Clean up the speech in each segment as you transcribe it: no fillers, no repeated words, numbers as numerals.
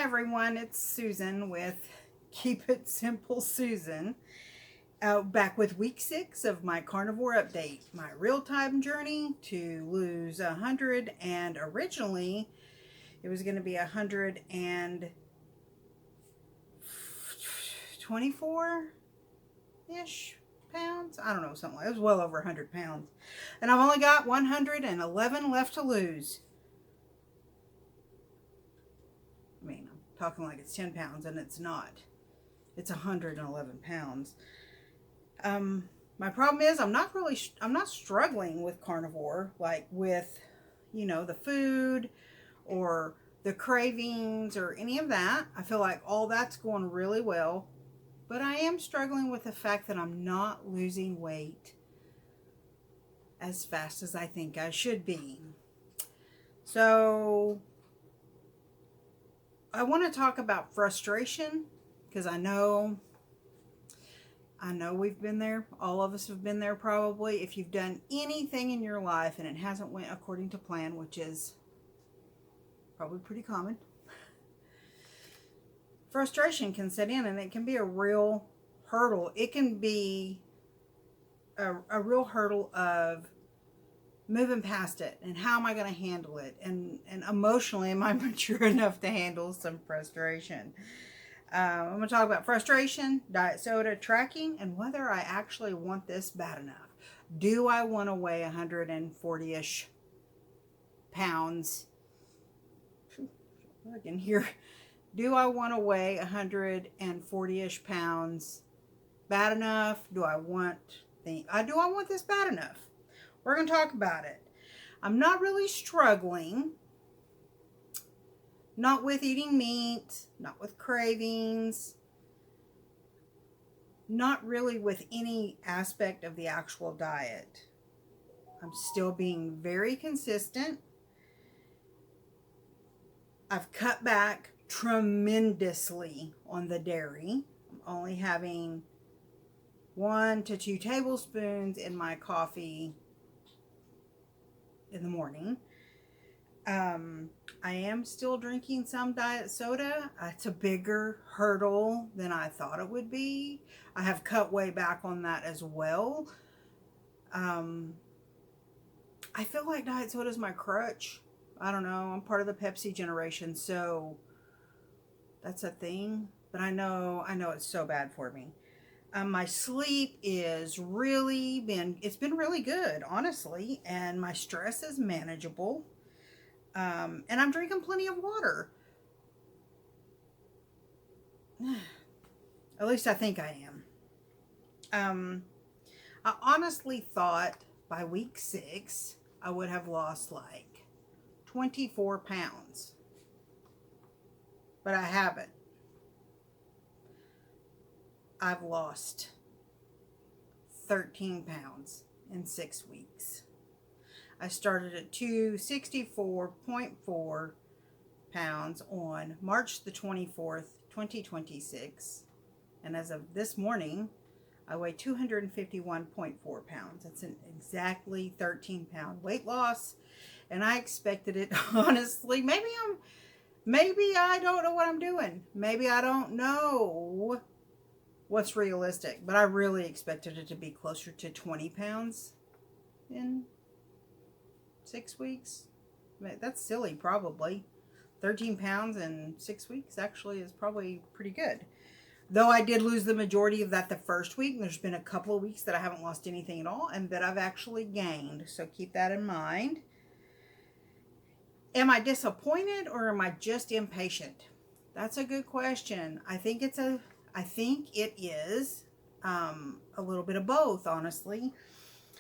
Hi everyone, it's Susan with Keep It Simple Susan. Back with week 6 of my carnivore update, my real-time journey to lose 100, and originally it was going to be 124-ish pounds. I don't know, something like it was well over 100 pounds. And I've only got 111 left to lose. I mean, I'm talking like it's 10 pounds, and it's not. It's 111 pounds. My problem is I'm not struggling with carnivore, like with, the food or the cravings or any of that. I feel like all that's going really well, but I am struggling with the fact that I'm not losing weight as fast as I think I should be. So I want to talk about frustration, because I know we've been there. All of us have been there probably. If you've done anything in your life and it hasn't went according to plan, which is probably pretty common, frustration can set in, and it can be a real hurdle. It can be a real hurdle of moving past it, and how am I going to handle it, and emotionally, am I mature enough to handle some frustration? I'm going to talk about frustration, diet soda, tracking, and whether I actually want this bad enough. Do I want to weigh 140-ish pounds? Look in here. Do I want to weigh 140-ish pounds bad enough? Do I want this bad enough? We're going to talk about it. I'm not really struggling. Not with eating meat, not with cravings, not really with any aspect of the actual diet. I'm still being very consistent. I've cut back tremendously on the dairy. I'm only having 1 to 2 tablespoons in my coffee in the morning. I am still drinking some diet soda. It's a bigger hurdle than I thought it would be. I have cut way back on that as well. I feel like diet soda is my crutch. I don't know. I'm part of the Pepsi generation, so that's a thing. But I know it's so bad for me. My sleep is it's been really good, honestly, and my stress is manageable. And I'm drinking plenty of water. At least I think I am. I honestly thought by week 6 I would have lost like 24 pounds. But I haven't. I've lost 13 pounds in 6 weeks. I started at 264.4 pounds on March the 24th, 2026. And as of this morning, I weigh 251.4 pounds. That's an exactly 13-pound weight loss. And I expected it, honestly. Maybe I don't know what I'm doing. Maybe I don't know what's realistic. But I really expected it to be closer to 20 pounds in 6 weeks. That's silly, probably. 13 pounds in 6 weeks actually is probably pretty good. Though I did lose the majority of that the first week, and there's been a couple of weeks that I haven't lost anything at all, and that I've actually gained. So keep that in mind. Am I disappointed, or am I just impatient? That's a good question. I think it is a little bit of both, honestly.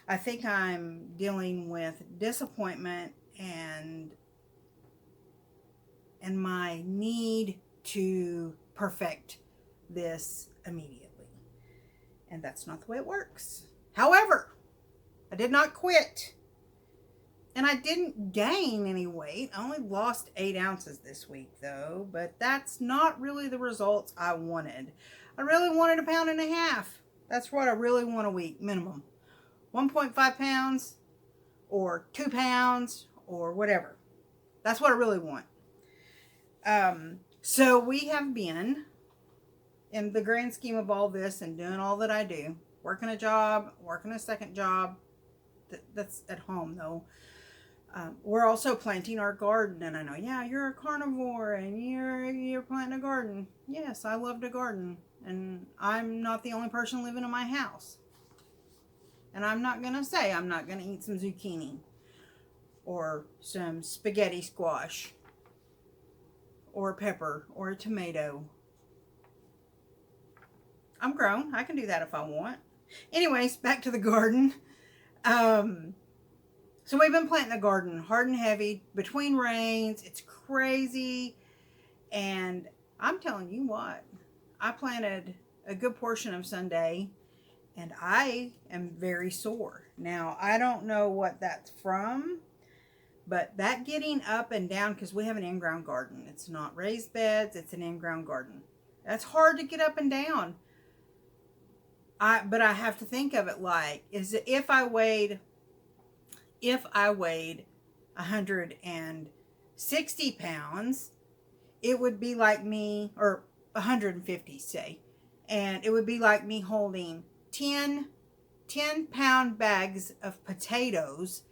I think I'm dealing with disappointment and my need to perfect this immediately. And that's not the way it works. However, I did not quit. And I didn't gain any weight. I only lost 8 ounces this week, though. But that's not really the results I wanted. I really wanted 1.5 pounds. That's what I really want a week, minimum. 1.5 pounds or 2 pounds or whatever. That's what I really want. So we have been, in the grand scheme of all this and doing all that I do, working a job, working a second job, that's at home though. We're also planting our garden, and I know, yeah, you're a carnivore and you're planting a garden. Yes, I love to garden, and I'm not the only person living in my house. And I'm not gonna say I'm not gonna eat some zucchini or some spaghetti squash or a pepper or a tomato. I'm grown. I can do that if I want. Anyways, back to the garden. So we've been planting the garden hard and heavy between rains. It's crazy. And I'm telling you what, I planted a good portion of Sunday and I am very sore. Now, I don't know what that's from, but that getting up and down, because we have an in-ground garden. It's not raised beds, it's an in-ground garden. That's hard to get up and down. But I have to think of it like, if I weighed 160 pounds, it would be like me, or 150 say, and it would be like me holding 10-pound bags of potatoes.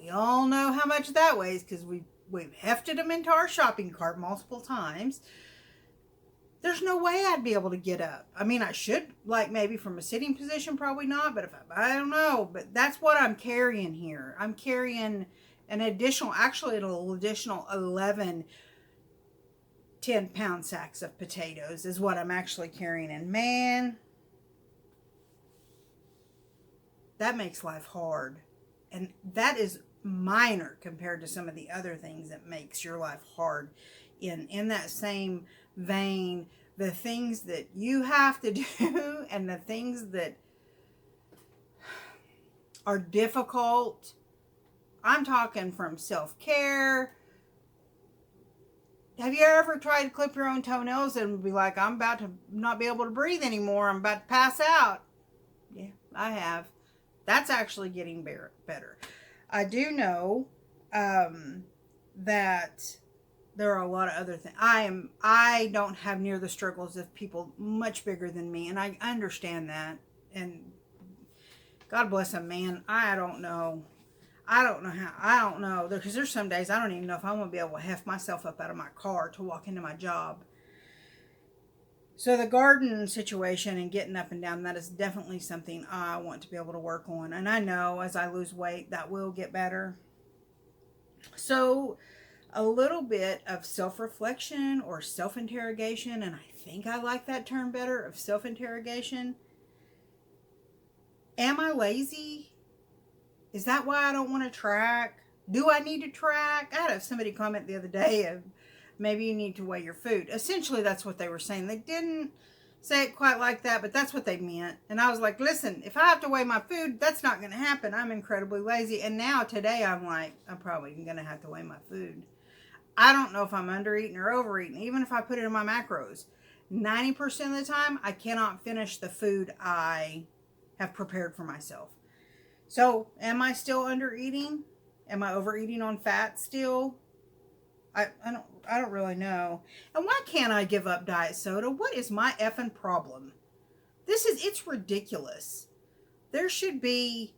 We all know how much that weighs because we've hefted them into our shopping cart multiple times. There's no way I'd be able to get up. I mean, I should, like maybe from a sitting position, probably not, but I don't know. But that's what I'm carrying here. I'm carrying an additional 11 10-pound sacks of potatoes is what I'm actually carrying. And man, that makes life hard. And that is minor compared to some of the other things that makes your life hard. In that same vein, the things that you have to do and the things that are difficult. I'm talking from self-care. Have you ever tried to clip your own toenails and be like, I'm about to not be able to breathe anymore, I'm about to pass out? Yeah, I have. That's actually getting better. I do know that there are a lot of other things. I don't have near the struggles of people much bigger than me, and I understand that. And God bless them, man. I don't know how, because there's some days I don't even know if I'm going to be able to heft myself up out of my car to walk into my job. So the garden situation and getting up and down, that is definitely something I want to be able to work on. And I know as I lose weight, that will get better. So a little bit of self-reflection or self-interrogation, and I think I like that term better, of self-interrogation. Am I lazy? Is that why I don't want to track? Do I need to track? I had somebody comment the other day of, maybe you need to weigh your food. Essentially, that's what they were saying. They didn't say it quite like that, but that's what they meant. And I was like, listen, if I have to weigh my food, that's not going to happen. I'm incredibly lazy. And now today I'm like, I'm probably going to have to weigh my food. I don't know if I'm undereating or overeating, even if I put it in my macros. 90% of the time, I cannot finish the food I have prepared for myself. So, am I still undereating? Am I overeating on fat still? I don't really know. And why can't I give up diet soda? What is my effing problem? It's ridiculous. There should be,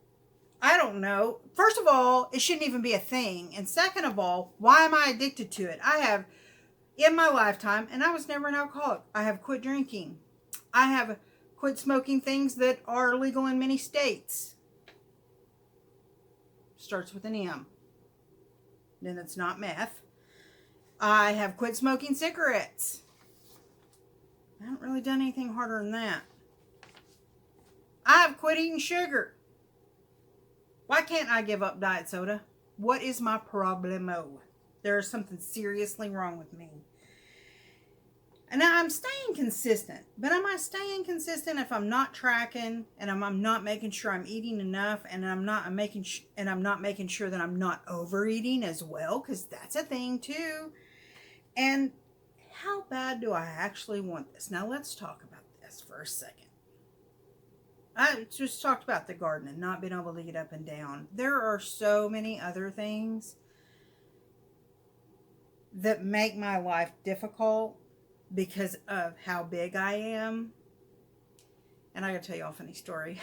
I don't know. First of all, it shouldn't even be a thing. And second of all, why am I addicted to it? I have, in my lifetime, and I was never an alcoholic, I have quit drinking. I have quit smoking things that are legal in many states. Starts with an M. Then it's not meth. I have quit smoking cigarettes. I haven't really done anything harder than that. I have quit eating sugar. Why can't I give up diet soda? What is my problemo? There is something seriously wrong with me. And now I'm staying consistent. But am I staying consistent if I'm not tracking and I'm not making sure I'm eating enough, and I'm not making sure that I'm not overeating as well, because that's a thing too. And how bad do I actually want this? Now let's talk about this for a second. I just talked about the garden and not being able to get up and down. There are so many other things that make my life difficult because of how big I am. And I gotta tell you all a funny story.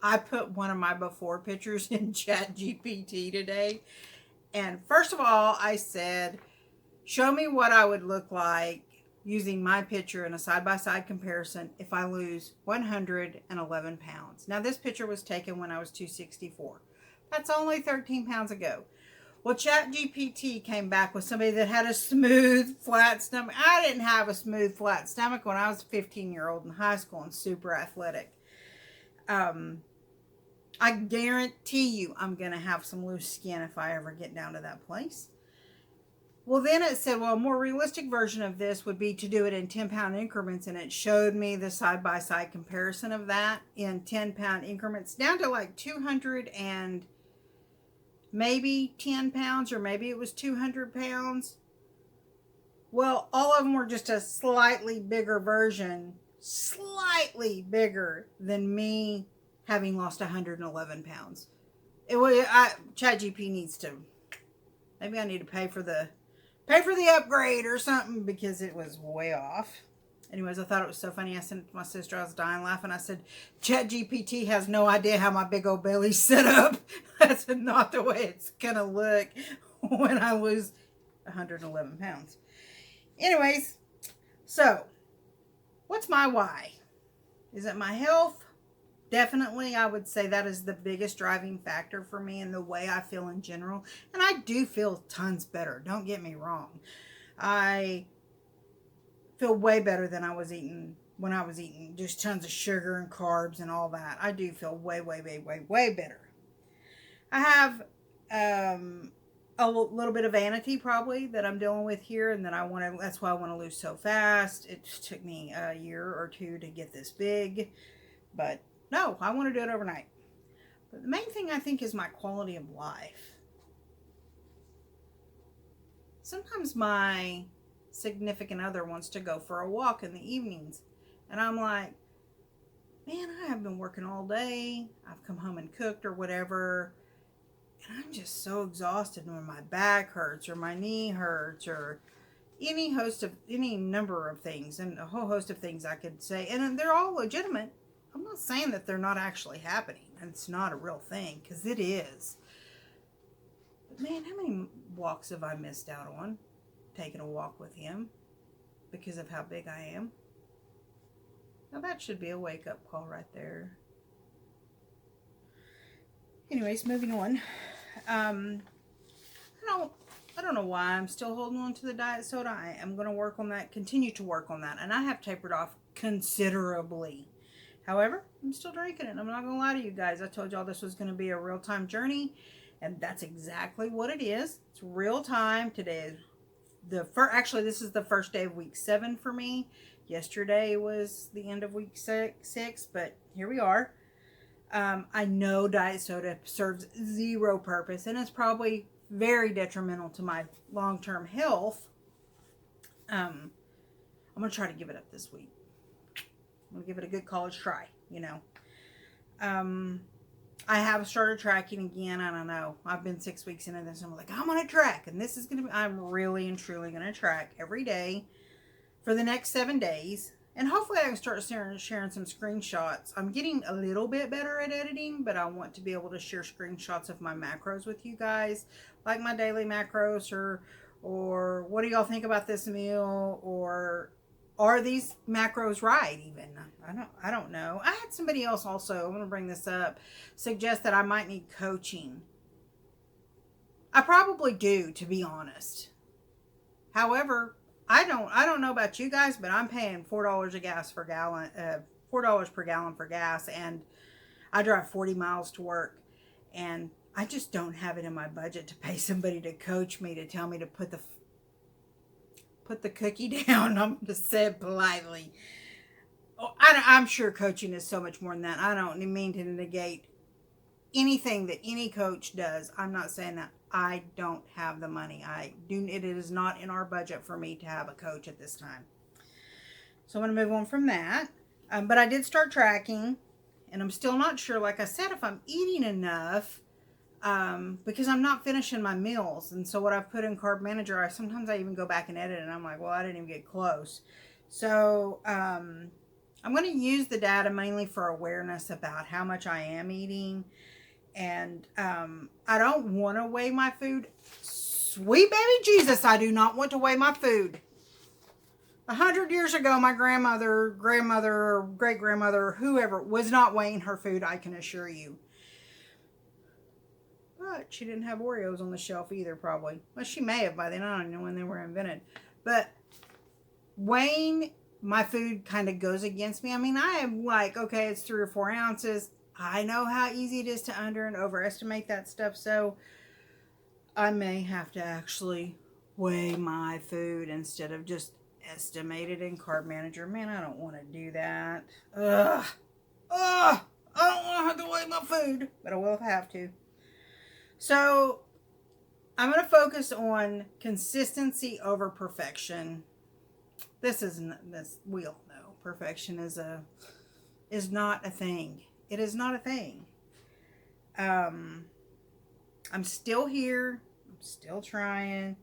I put one of my before pictures in ChatGPT today. And first of all, I said, show me what I would look like using my picture in a side-by-side comparison if I lose 111 pounds. Now, this picture was taken when I was 264. That's only 13 pounds ago. Well, ChatGPT came back with somebody that had a smooth, flat stomach. I didn't have a smooth, flat stomach when I was a 15-year-old in high school and super athletic. I guarantee you I'm going to have some loose skin if I ever get down to that place. Well, then it said, well, a more realistic version of this would be to do it in 10-pound increments, and it showed me the side-by-side comparison of that in 10-pound increments down to like 200 and maybe 10 pounds, or maybe it was 200 pounds. Well, all of them were just a slightly bigger version, slightly bigger than me having lost 111 pounds. ChatGPT needs to, maybe I need to pay for the upgrade or something, because it was way off. Anyways, I thought it was so funny. I sent it to my sister. I was dying laughing. I said, ChatGPT has no idea how my big old belly's set up. That's not the way it's going to look when I lose 111 pounds. Anyways, so what's my why? Is it my health? Definitely, I would say that is the biggest driving factor for me and the way I feel in general. And I do feel tons better. Don't get me wrong. I feel way better than I was eating when I was eating just tons of sugar and carbs and all that. I do feel way, way, way, way, way better. I have a little bit of vanity probably that I'm dealing with here, and that that's why I want to lose so fast. It just took me a year or two to get this big, but no, I want to do it overnight. But the main thing I think is my quality of life. Sometimes my significant other wants to go for a walk in the evenings, and I'm like, man, I have been working all day. I've come home and cooked or whatever, and I'm just so exhausted when my back hurts or my knee hurts or any number of things, and a whole host of things I could say, and they're all legitimate. I'm not saying that they're not actually happening and it's not a real thing, because it is. But man, how many walks have I missed out on taking a walk with him because of how big I am? Now that should be a wake-up call right there. Anyways, moving on. I don't know why I'm still holding on to the diet soda. I am going to work on that, continue to work on that, and I have tapered off considerably. However, I'm still drinking it. I'm not going to lie to you guys. I told y'all this was going to be a real-time journey, and that's exactly what it is. It's real-time. Today is actually, this is the first day of week 7 for me. Yesterday was the end of week 6, but here we are. I know diet soda serves zero purpose, and it's probably very detrimental to my long-term health. I'm going to try to give it up this week. I'm going to give it a good college try, you know. I have started tracking again. I don't know. I've been 6 weeks into this. And I'm like, I'm going to track. And this is going to be, I'm really and truly going to track every day for the next 7 days. And hopefully I can start sharing some screenshots. I'm getting a little bit better at editing, but I want to be able to share screenshots of my macros with you guys. Like my daily macros, or what do y'all think about this meal, or are these macros right even? I don't know. I had somebody else also, I'm going to bring this up, suggest that I might need coaching. I probably do, to be honest. However, I don't know about you guys, but I'm paying $4 $4 per gallon for gas, and I drive 40 miles to work, and I just don't have it in my budget to pay somebody to coach me, to tell me to put the cookie down. I'm going to say it politely. I'm sure coaching is so much more than that. I don't mean to negate anything that any coach does. I'm not saying that. I don't have the money. It is not in our budget for me to have a coach at this time. So I'm going to move on from that. But I did start tracking, and I'm still not sure, like I said, if I'm eating enough because I'm not finishing my meals. And so what I've put in Carb Manager, sometimes I even go back and edit, and I'm like, well, I didn't even get close. So I'm going to use the data mainly for awareness about how much I am eating. And I don't want to weigh my food. Sweet baby Jesus, I do not want to weigh my food. 100 years ago, my grandmother, or great-grandmother, whoever, was not weighing her food, I can assure you. But she didn't have Oreos on the shelf either, probably. Well, she may have by then. I don't know when they were invented. But weighing my food kind of goes against me. I mean, I am like, okay, it's 3 or 4 ounces. I know how easy it is to under and overestimate that stuff. So I may have to actually weigh my food instead of just estimate it in Carb Manager. Man, I don't want to do that. Ugh. I don't want to have to weigh my food, but I will have to. So I'm going to focus on consistency over perfection. This we all know perfection is not a thing. It is not a thing. I'm still here. I'm still trying,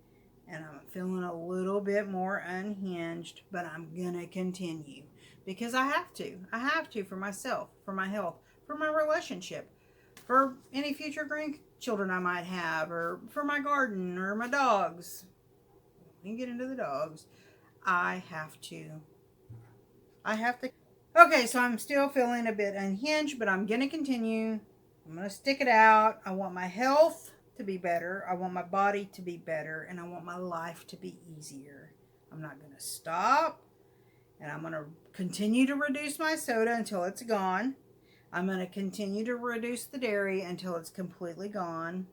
and I'm feeling a little bit more unhinged, but I'm gonna continue because I have to. I have to, for myself, for my health, for my relationship, for any future grandchildren I might have, or for my garden or my dogs. We can get into the dogs. I have to. Okay, so I'm still feeling a bit unhinged, but I'm going to continue. I'm going to stick it out. I want my health to be better. I want my body to be better. And I want my life to be easier. I'm not going to stop. And I'm going to continue to reduce my soda until it's gone. I'm going to continue to reduce the dairy until it's completely gone.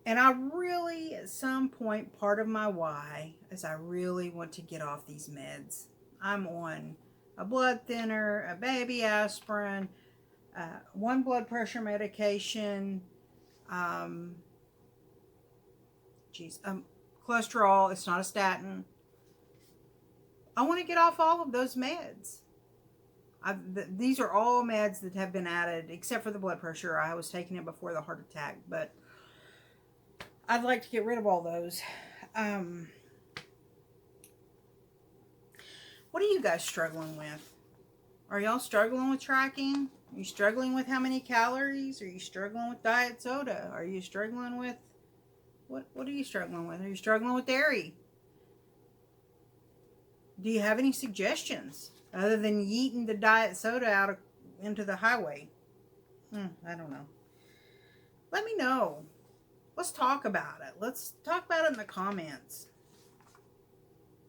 And I really, at some point, part of my why is I really want to get off these meds. I'm on a blood thinner, a baby aspirin, 1 blood pressure medication, cholesterol. It's not a statin. I want to get off all of those meds. These are all meds that have been added, except for the blood pressure. I was taking it before the heart attack, but I'd like to get rid of all those. What are you guys struggling with? Are y'all struggling with tracking? Are you struggling with how many calories? Are you struggling with diet soda? Are you struggling with... What are you struggling with? Are you struggling with dairy? Do you have any suggestions other than yeeting the diet soda out into the highway? I don't know. Let me know. Let's talk about it. Let's talk about it in the comments.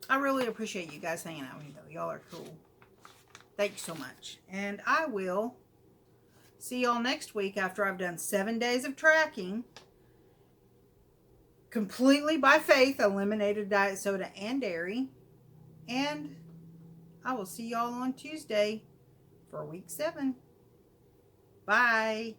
I really appreciate you guys hanging out with me, though. Y'all are cool. Thank you so much. And I will see y'all next week after I've done 7 days of tracking. Completely by faith, eliminated diet soda and dairy. And I will see y'all on Tuesday for week 7. Bye.